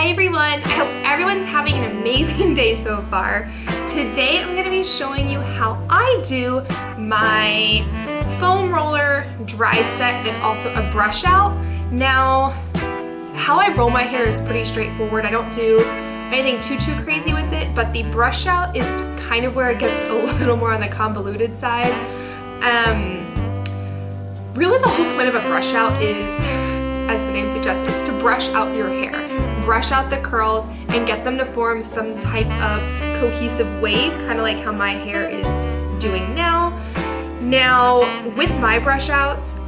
Hi everyone, I hope everyone's having an amazing day so far. Today I'm going to be showing you how I do my foam roller dry set and also a brush out. Now, how I roll my hair is pretty straightforward. I don't do anything too crazy with it, but the brush out is kind of where it gets a little more on the convoluted side. Really the whole point of a brush out is, as the name suggests, is to brush out your hair. Brush out the curls and get them to form some type of cohesive wave, kind of like how my hair is doing now. Now, with my brush outs,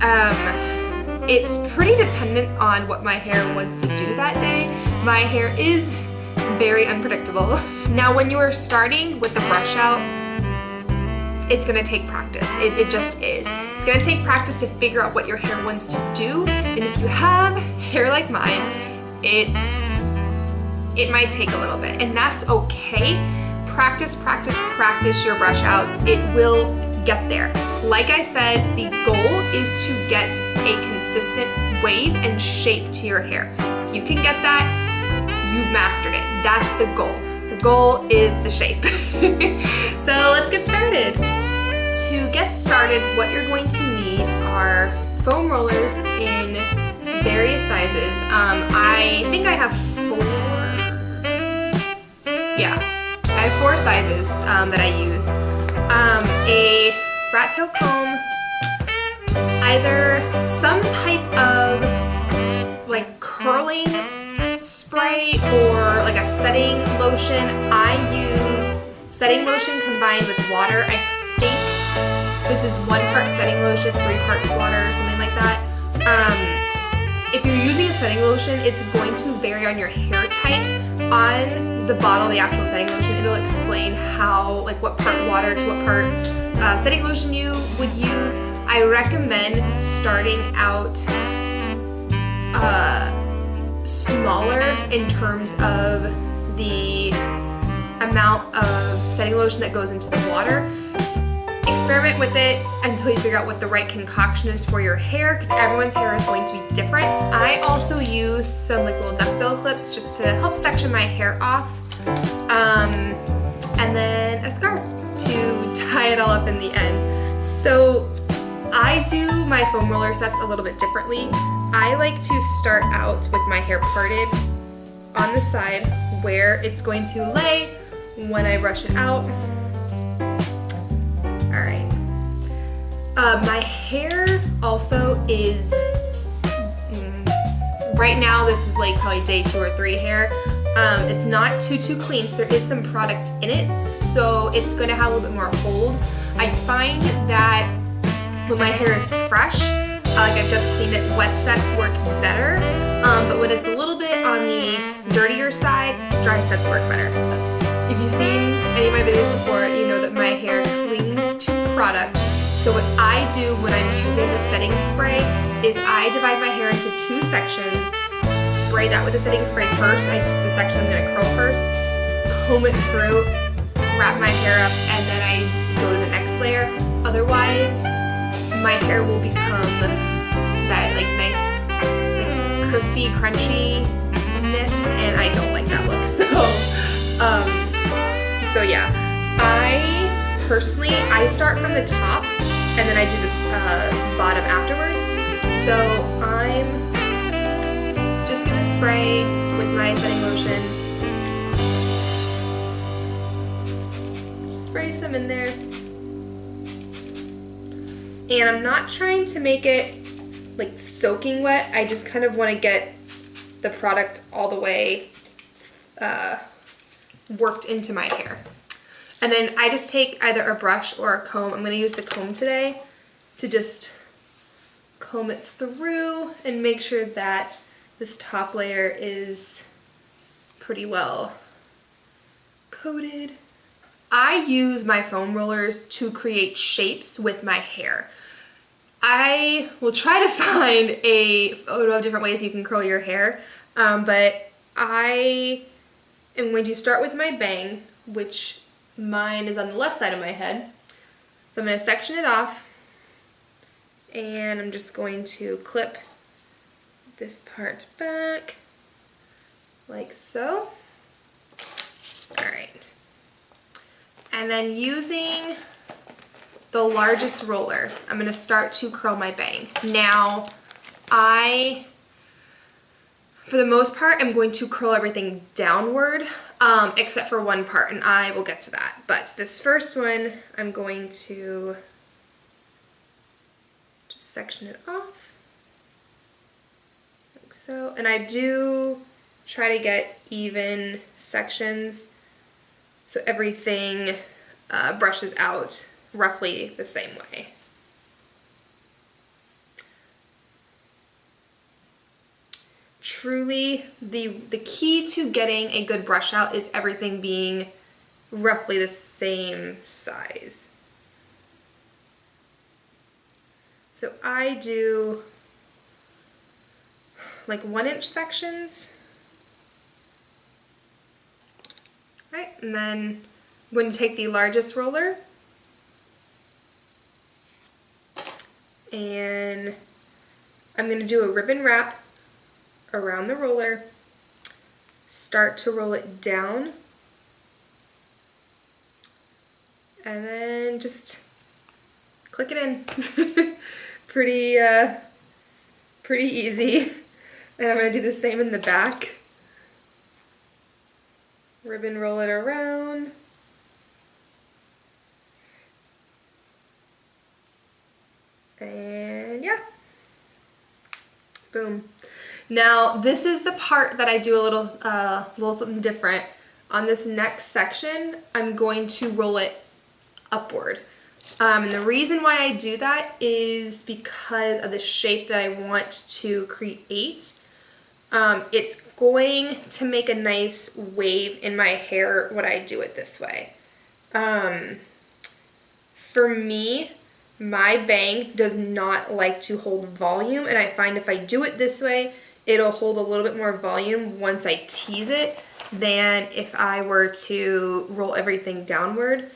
it's pretty dependent on what my hair wants to do that day. My hair is very unpredictable. Now, when you are starting with the brush out, it's gonna take practice. It just is. It's gonna take practice to figure out what your hair wants to do. And if you have hair like mine, it might take a little bit, and that's okay. Practice your brush outs. It will get there. Like I said, the goal is to get a consistent wave and shape to your hair. If you can get that, you've mastered it. That's the goal. The goal is the shape. So let's get started. To get started, what you're going to need are foam rollers in various sizes. I think I have I have four sizes that I use. A rat tail comb, either some type of like curling spray or like a setting lotion. I use setting lotion combined with water. I think this is 1 part setting lotion, 3 parts water, or something like that. If you're using a setting lotion, it's going to vary on your hair type. On the bottle, the actual setting lotion, it'll explain how, like what part water to what part setting lotion you would use. I recommend starting out smaller in terms of the amount of setting lotion that goes into the water. Experiment with it until you figure out what the right concoction is for your hair, because everyone's hair is going to be different. I also use some like little duckbill clips just to help section my hair off, and then a scarf to tie it all up in the end. So I do my foam roller sets a little bit differently. I like to start out with my hair parted on the side where it's going to lay when I brush it out. Alright. My hair also is, right now this is like probably day 2 or 3 hair. It's not too clean, so there is some product in it, so it's going to have a little bit more hold. I find that when my hair is fresh, like I've just cleaned it, wet sets work better, but when it's a little bit on the dirtier side, dry sets work better. If you've seen any of my videos before, you know that my hair clings to product. So what I do when I'm using the setting spray is I divide my hair into 2 sections, spray that with the setting spray first, the section I'm going to curl first, comb it through, wrap my hair up, and then I go to the next layer. Otherwise, my hair will become that like nice, like, crispy, crunchiness, and I don't like that look. So yeah, I personally start from the top and then I do the bottom afterwards. So I'm just gonna spray with my setting lotion. Spray some in there. And I'm not trying to make it like soaking wet. I just kind of want to get the product all the way worked into my hair. And then I just take either a brush or a comb. I'm going to use the comb today to just comb it through and make sure that this top layer is pretty well coated. I use my foam rollers to create shapes with my hair. I will try to find a photo of different ways you can curl your hair, but I am going to start with my bang, which mine is on the left side of my head. So I'm going to section it off, and I'm just going to clip this part back like so. All right. And then using the largest roller, I'm gonna start to curl my bang. Now, for the most part, I'm going to curl everything downward, except for one part, and I will get to that. But this first one, I'm going to just section it off, like so. And I do try to get even sections so everything brushes out roughly the same way. Truly, the key to getting a good brush out is everything being roughly the same size. So I do like 1-inch sections. Right, and then I'm going to take the largest roller and I'm going to do a ribbon wrap around the roller, start to roll it down, and then just click it in. pretty easy. And I'm going to do the same in the back. Ribbon roll it around. And yeah. Boom. Now this is the part that I do a little something different. On this next section, I'm going to roll it upward. And the reason why I do that is because of the shape that I want to create. It's going to make a nice wave in my hair when I do it this way. For me, my bang does not like to hold volume, and I find if I do it this way, it'll hold a little bit more volume once I tease it than if I were to roll everything downward.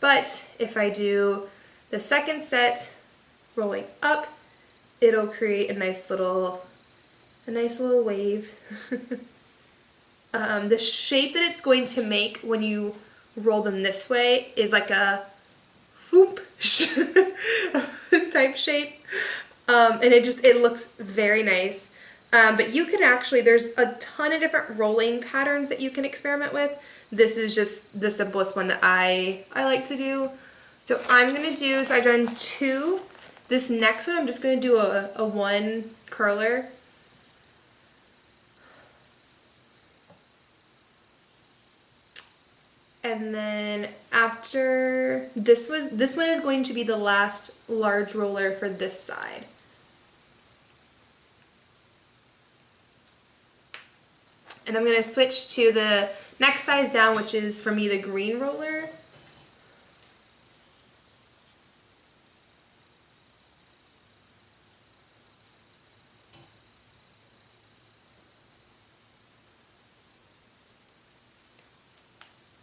But if I do the second set rolling up, it'll create a nice little wave. The shape that it's going to make when you roll them this way is like a whoop type shape. And it looks very nice. But you can actually, there's a ton of different rolling patterns that you can experiment with. This is just the simplest one that I like to do. So so I've done 2. This next one, I'm just gonna do a 1 curler. And then after this one is going to be the last large roller for this side. And I'm going to switch to the next size down, which is for me the green roller.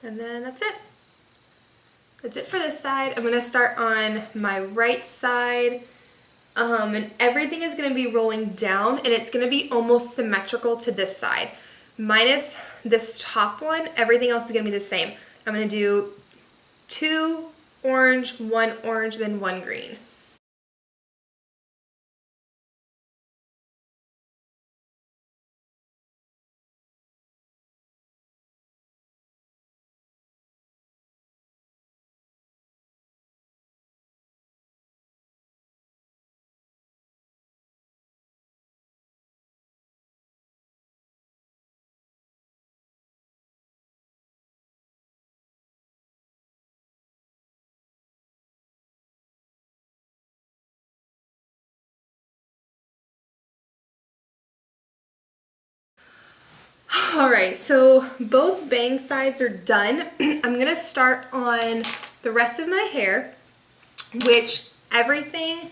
And then that's it. That's it for this side. I'm going to start on my right side. And everything is going to be rolling down, and it's going to be almost symmetrical to this side. Minus this top one, everything else is going to be the same. I'm going to do 2 orange, 1 orange, then 1 green. Alright, so both bang sides are done. I'm going to start on the rest of my hair, which everything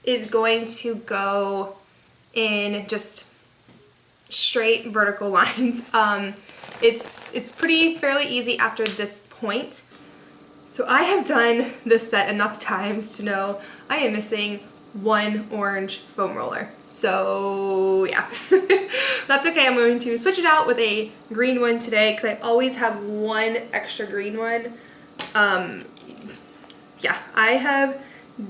is going to go in just straight vertical lines. It's fairly easy after this point. So I have done this set enough times to know I am missing one orange foam roller. So yeah, that's okay. I'm going to switch it out with a green one today because I always have one extra green one. Yeah, I have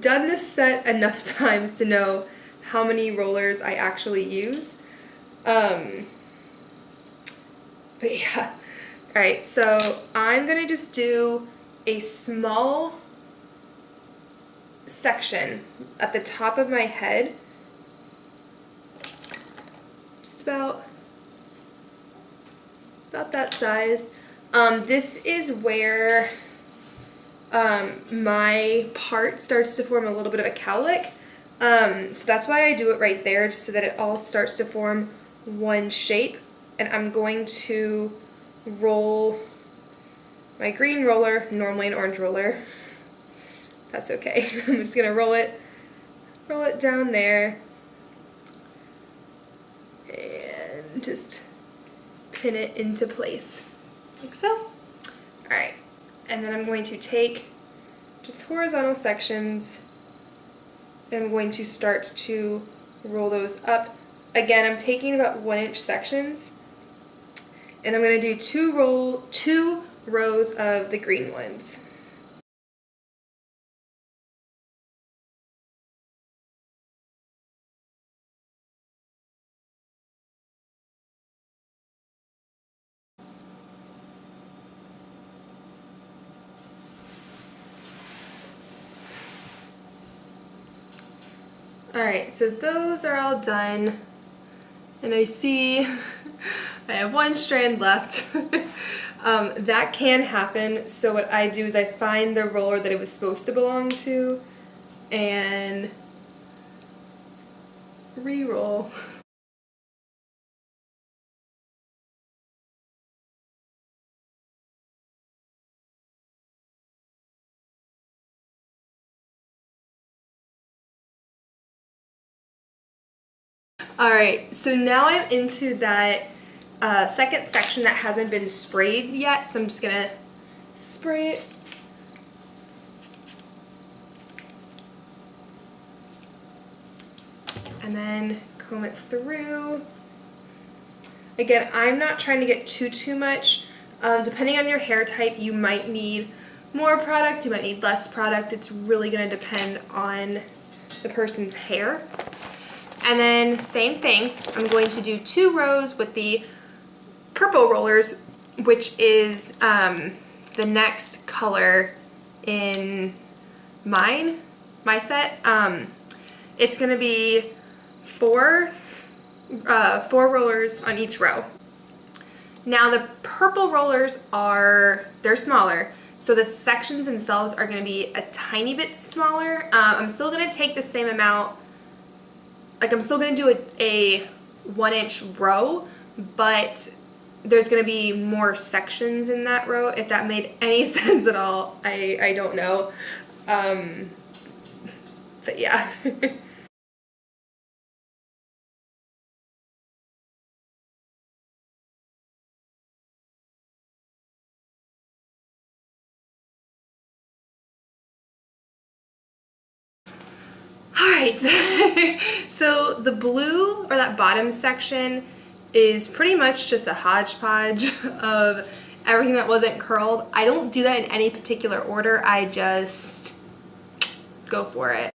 done this set enough times to know how many rollers I actually use. But yeah, alright, so I'm gonna just do a small section at the top of my head, just about that size. This is where my part starts to form a little bit of a cowlick. So that's why I do it right there, just so that it all starts to form one shape. And I'm going to roll my green roller, normally an orange roller. That's okay. I'm just gonna roll it down there and just pin it into place, like so. Alright, and then I'm going to take just horizontal sections and I'm going to start to roll those up. Again, I'm taking about 1-inch sections and I'm going to do two rows of the green ones. Alright, so those are all done, and I see I have one strand left. That can happen, so what I do is I find the roller that it was supposed to belong to and re-roll. Alright, so now I'm into that second section that hasn't been sprayed yet, so I'm just gonna spray it. And then comb it through. Again, I'm not trying to get too much. Depending on your hair type, you might need more product, you might need less product. It's really gonna depend on the person's hair. And then same thing, I'm going to do 2 rows with the purple rollers, which is the next color in my set. It's gonna be 4 rollers on each row. Now the purple rollers they're smaller, so the sections themselves are gonna be a tiny bit smaller. I'm still gonna take the same amount, like I'm still gonna do a 1-inch row, but there's gonna be more sections in that row. If that made any sense at all, I don't know. But yeah. Alright, so the blue, or that bottom section, is pretty much just a hodgepodge of everything that wasn't curled. I don't do that in any particular order, I just go for it.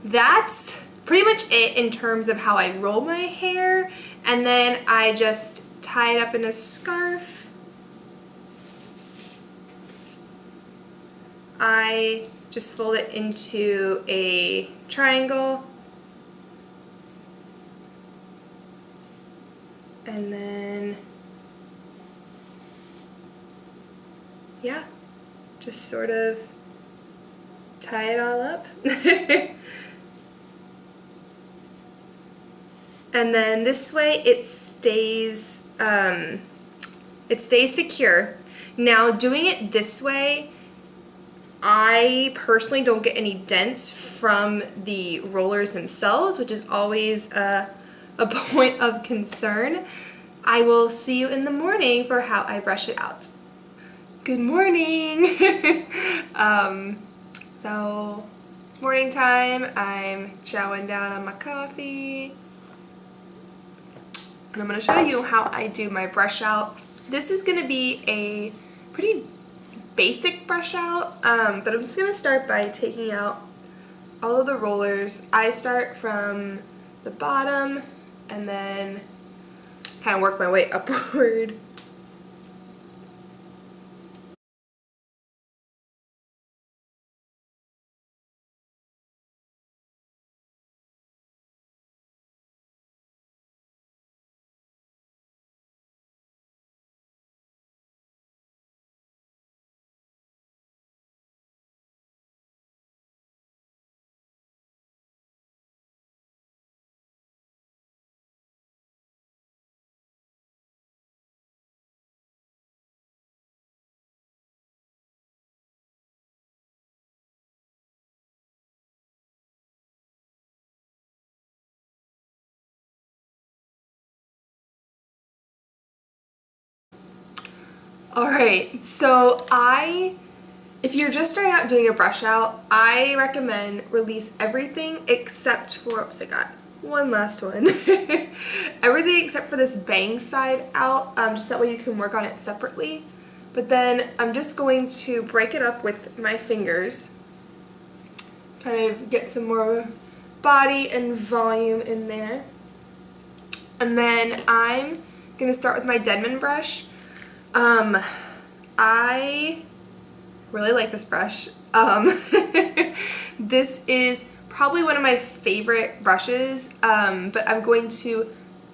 That's pretty much it in terms of how I roll my hair, and then I just tie it up in a scarf. I just fold it into a triangle, and then yeah, just sort of tie it all up. And then this way it stays secure. Now doing it this way, I personally don't get any dents from the rollers themselves, which is always a point of concern. I will see you in the morning for how I brush it out. Good morning! So it's morning time. I'm chowing down on my coffee. And I'm going to show you how I do my brush out. This is going to be a pretty basic brush out, but I'm just going to start by taking out all of the rollers. I start from the bottom and then kind of work my way upward. Alright, so if you're just starting out doing a brush out, I recommend release everything except for, oops, I got one last one. Everything except for this bang side out, just that way you can work on it separately. But then I'm just going to break it up with my fingers, kind of get some more body and volume in there. And then I'm going to start with my Denman brush. I really like this brush. This is probably one of my favorite brushes, but I'm going to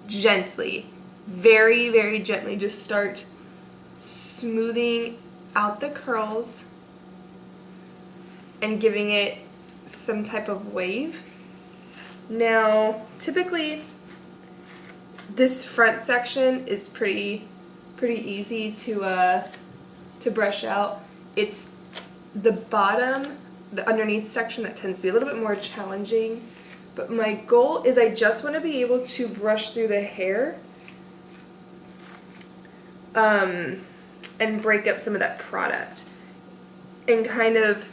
gently, very, very gently just start smoothing out the curls and giving it some type of wave. Now, typically, this front section is pretty easy to brush out. It's the bottom, the underneath section that tends to be a little bit more challenging. But my goal is I just want to be able to brush through the hair and break up some of that product and kind of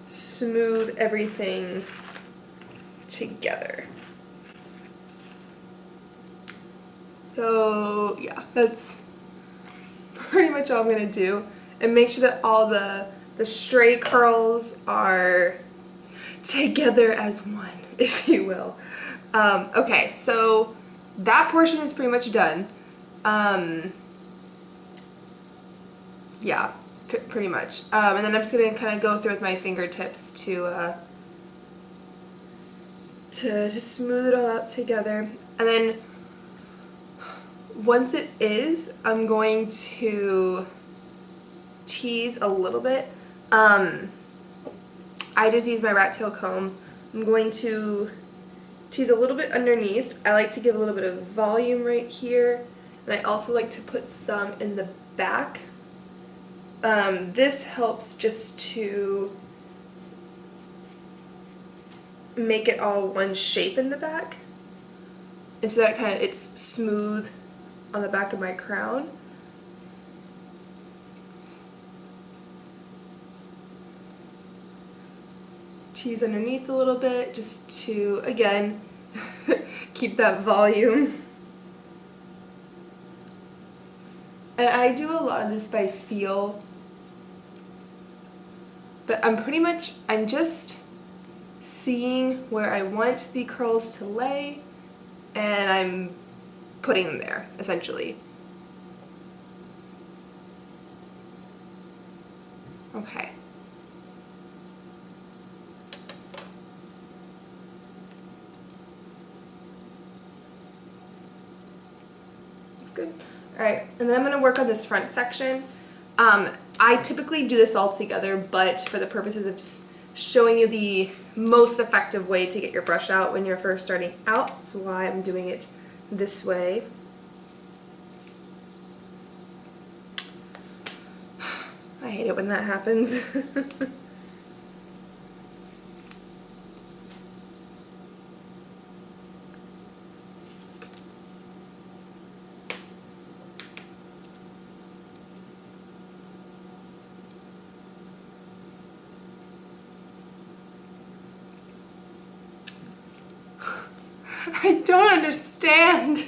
smooth everything together. So yeah, that's pretty much all I'm going to do, and make sure that all the stray curls are together as one, if you will. Okay, so that portion is pretty much done. Yeah, pretty much. And then I'm just going to kind of go through with my fingertips to just smooth it all out together. And then once it is, I'm going to tease a little bit. I just use my rat tail comb. I'm going to tease a little bit underneath. I like to give a little bit of volume right here, and I also like to put some in the back. This helps just to make it all one shape in the back, and so that it's smooth on the back of my crown. Tease underneath a little bit just to, again, keep that volume. And I do a lot of this by feel, but I'm just seeing where I want the curls to lay, and I'm putting them there, essentially. Okay. That's good. Alright, and then I'm going to work on this front section. I typically do this all together, but for the purposes of just showing you the most effective way to get your brush out when you're first starting out, that's why I'm doing it this way. I hate it when that happens. I don't understand.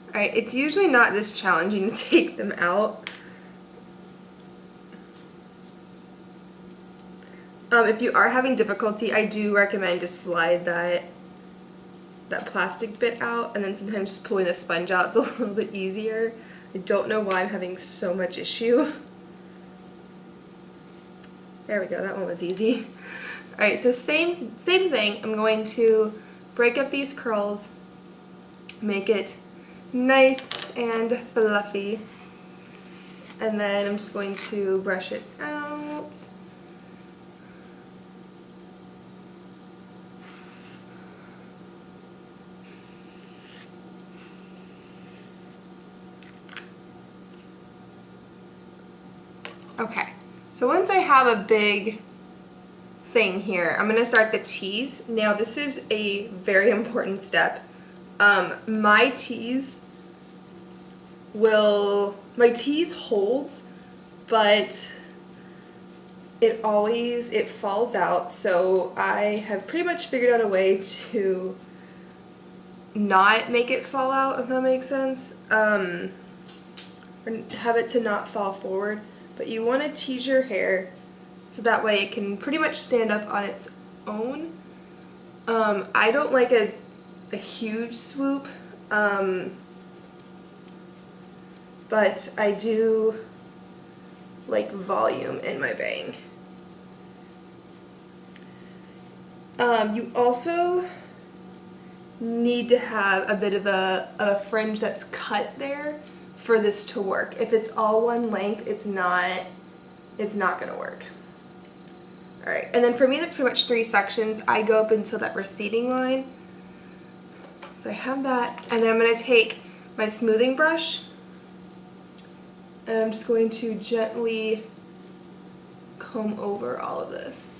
Alright, it's usually not this challenging to take them out. If you are having difficulty, I do recommend to slide that plastic bit out, and then sometimes just pulling the sponge out is a little bit easier. I don't know why I'm having so much issue. There we go, that one was easy. Alright, so same thing. I'm going to break up these curls, make it nice and fluffy, and then I'm just going to brush it out. Okay, so once I have a big thing here, I'm going to start the tease. Now this is a very important step. My tease holds, but it falls out, so I have pretty much figured out a way to not make it fall out, if that makes sense, or have it to not fall forward. But you want to tease your hair so that way it can pretty much stand up on its own. I don't like a huge swoop, but I do like volume in my bang. You also need to have a bit of a fringe that's cut there for this to work. If it's all one length, it's not gonna work. Alright, and then for me that's pretty much 3 sections. I go up until that receding line. So I have that, and then I'm going to take my smoothing brush, and I'm just going to gently comb over all of this.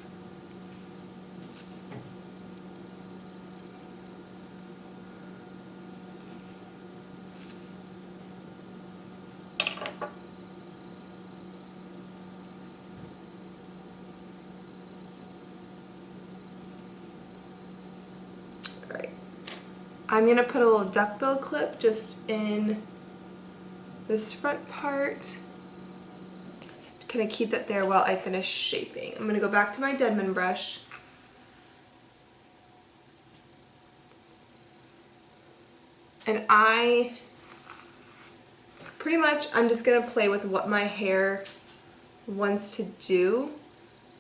I'm going to put a little duckbill clip just in this front part to kind of keep that there while I finish shaping. I'm going to go back to my Denman brush. And I'm just going to play with what my hair wants to do,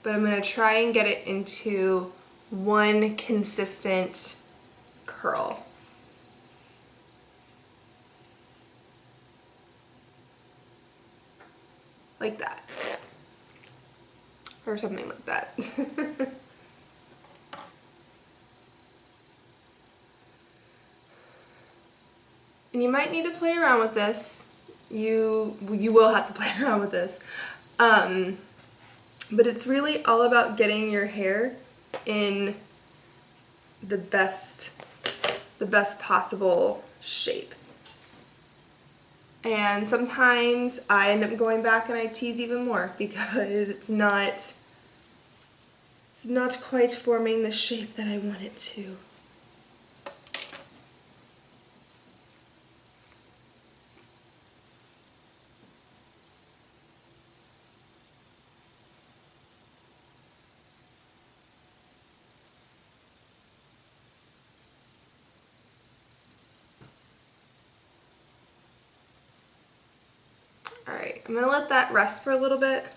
but I'm going to try and get it into one consistent curl. Like that. Or something like that. And you might need to play around with this. You will have to play around with this. But it's really all about getting your hair in the best possible shape. And sometimes I end up going back and I tease even more because it's not quite forming the shape that I want it to. Alright, I'm going to let that rest for a little bit.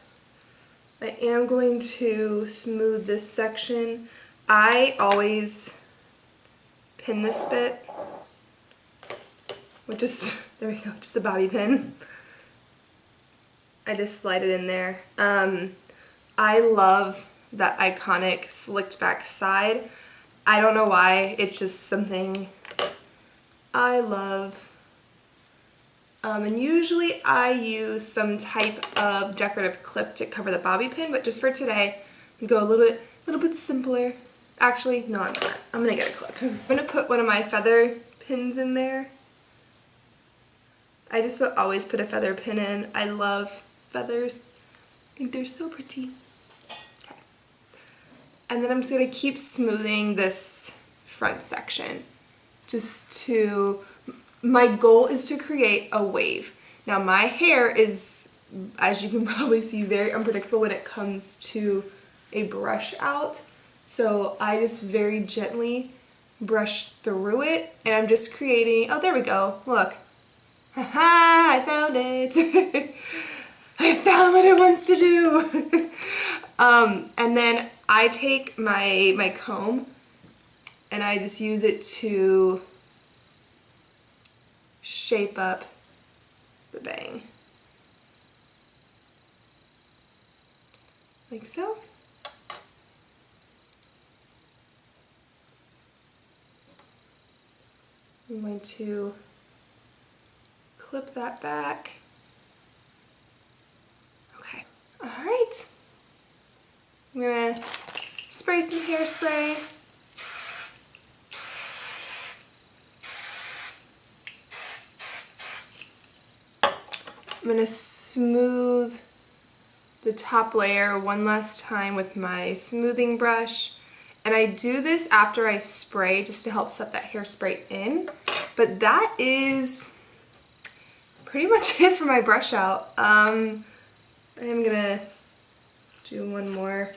I am going to smooth this section I always pin this bit with just, there we go, just a bobby pin. I just slide it in there. I love that iconic slicked back side. I don't know why, it's just something I love. And usually I use some type of decorative clip to cover the bobby pin, but just for today, I'm gonna go a little bit simpler. Actually, no, I'm not. I'm gonna get a clip. I'm gonna put one of my feather pins in there. I just always put a feather pin in. I love feathers. I think they're so pretty. Okay. And then I'm just gonna keep smoothing this front section. My goal is to create a wave. Now my hair is, as you can probably see, very unpredictable when it comes to a brush out. So I just very gently brush through it, and I'm just creating, oh, there we go, look. Haha, I found it. I found what it wants to do. And then I take my comb and I just use it to shape up the bang. Like so. I'm going to clip that back. Okay. Alright. I'm gonna spray some hairspray. I'm gonna smooth the top layer one last time with my smoothing brush. And I do this after I spray just to help set that hairspray in. But that is pretty much it for my brush out. I'm gonna do one more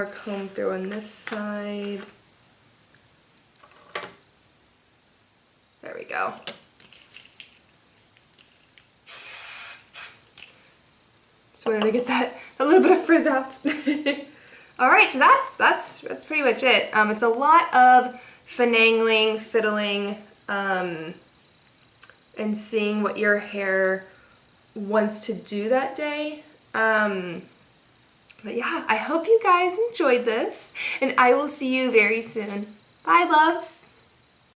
comb through on this side. There we go. Just wanted to get a little bit of frizz out. Alright, so that's pretty much it. It's a lot of finagling, fiddling, and seeing what your hair wants to do that day. But yeah, I hope you guys enjoyed this, and I will see you very soon. Bye, loves!